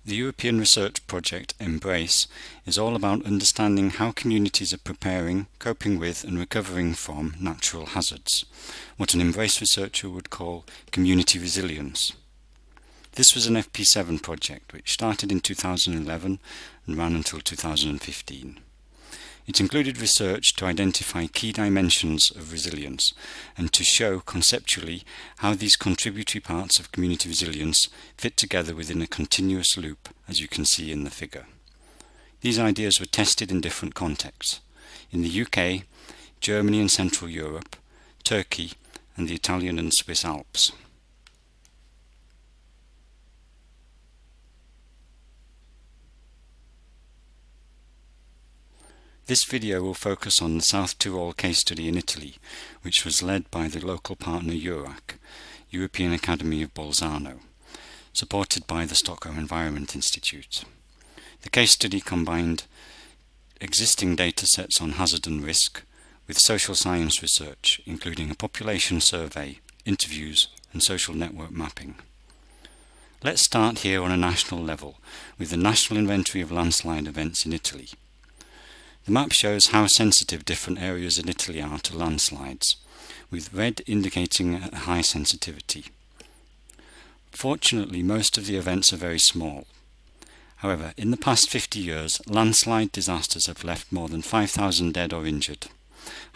The European research project emBRACE is all about understanding how communities are preparing, coping with and recovering from natural hazards, what an emBRACE researcher would call community resilience. This was an FP7 project which started in 2011 and ran until 2015. It included research to identify key dimensions of resilience and to show conceptually how these contributory parts of community resilience fit together within a continuous loop, as you can see in the figure. These ideas were tested in different contexts: in the UK, Germany and Central Europe, Turkey, and the Italian and Swiss Alps. This video will focus on the South Tyrol case study in Italy, which was led by the local partner EURAC, European Academy of Bolzano, supported by the Stockholm Environment Institute. The case study combined existing data sets on hazard and risk with social science research, including a population survey, interviews, and social network mapping. Let's start here on a national level with the National Inventory of Landslide Events in Italy. The map shows how sensitive different areas in Italy are to landslides, with red indicating a high sensitivity. Fortunately, most of the events are very small. However, in the past 50 years, landslide disasters have left more than 5,000 dead or injured,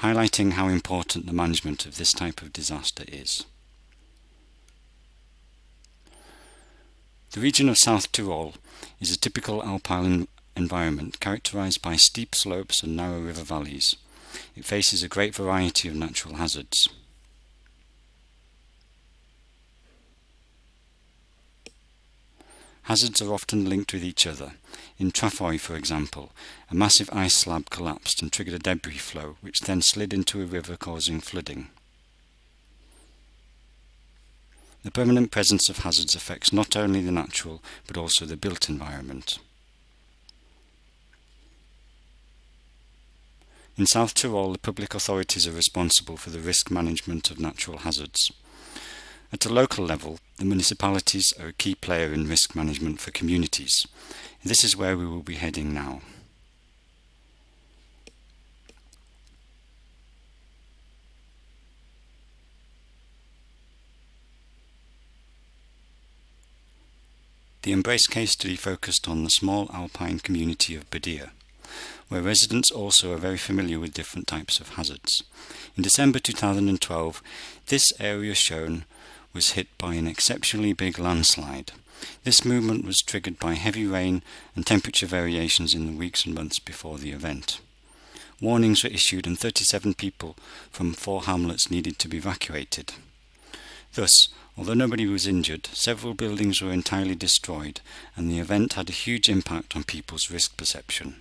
highlighting how important the management of this type of disaster is. The region of South Tyrol is a typical Alpine environment characterized by steep slopes and narrow river valleys. It faces a great variety of natural hazards. Hazards are often linked with each other. In Trafoi, for example, a massive ice slab collapsed and triggered a debris flow, which then slid into a river, causing flooding. The permanent presence of hazards affects not only the natural, but also the built environment. In South Tyrol, the public authorities are responsible for the risk management of natural hazards. At a local level, the municipalities are a key player in risk management for communities. This is where we will be heading now. The emBRACE case study focused on the small Alpine community of Badia, where residents also are very familiar with different types of hazards. In December 2012, this area shown was hit by an exceptionally big landslide. This movement was triggered by heavy rain and temperature variations in the weeks and months before the event. Warnings were issued and 37 people from 4 hamlets needed to be evacuated. Thus, although nobody was injured, several buildings were entirely destroyed, and the event had a huge impact on people's risk perception.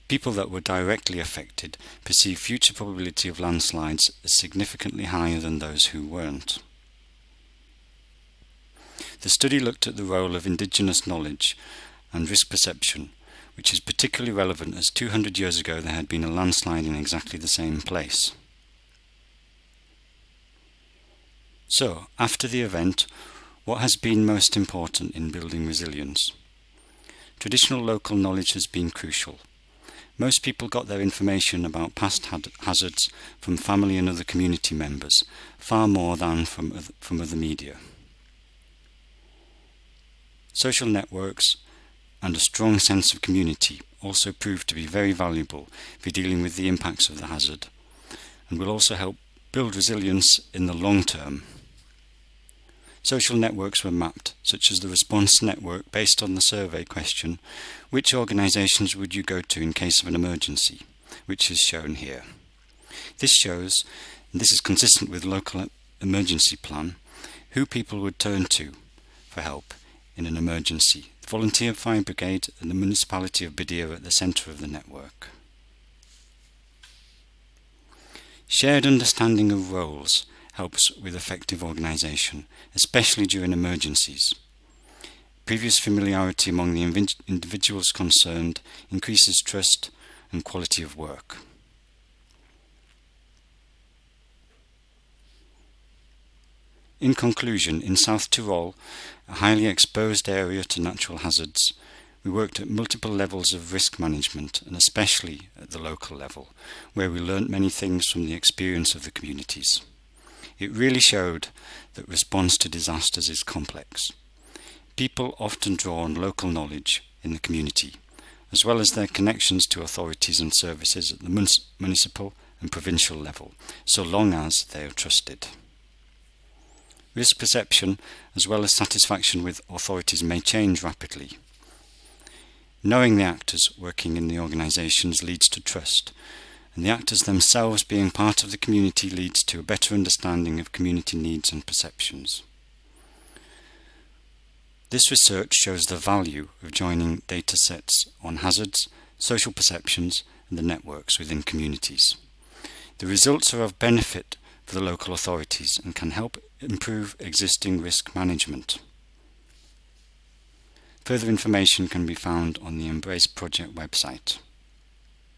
People that were directly affected perceive future probability of landslides as significantly higher than those who weren't. The study looked at the role of indigenous knowledge and risk perception, which is particularly relevant as 200 years ago there had been a landslide in exactly the same place. So, after the event, what has been most important in building resilience? Traditional local knowledge has been crucial. Most people got their information about past hazards from family and other community members, far more than from other media. Social networks and a strong sense of community also proved to be very valuable for dealing with the impacts of the hazard, and will also help build resilience in the long term. Social networks were mapped, such as the response network based on the survey question, which organisations would you go to in case of an emergency, which is shown here. This shows, and this is consistent with local emergency plan, who people would turn to for help in an emergency. The Volunteer Fire Brigade and the municipality of Badia are at the centre of the network. Shared understanding of roles helps with effective organisation, especially during emergencies. Previous familiarity among the individuals concerned increases trust and quality of work. In conclusion, in South Tyrol, a highly exposed area to natural hazards, we worked at multiple levels of risk management, and especially at the local level, where we learnt many things from the experience of the communities. It really showed that response to disasters is complex. People often draw on local knowledge in the community, as well as their connections to authorities and services at the municipal and provincial level, so long as they are trusted. Risk perception, as well as satisfaction with authorities, may change rapidly. Knowing the actors working in the organisations leads to trust, and the actors themselves being part of the community leads to a better understanding of community needs and perceptions. This research shows the value of joining data sets on hazards, social perceptions, and the networks within communities. The results are of benefit for the local authorities and can help improve existing risk management. Further information can be found on the emBRACE project website.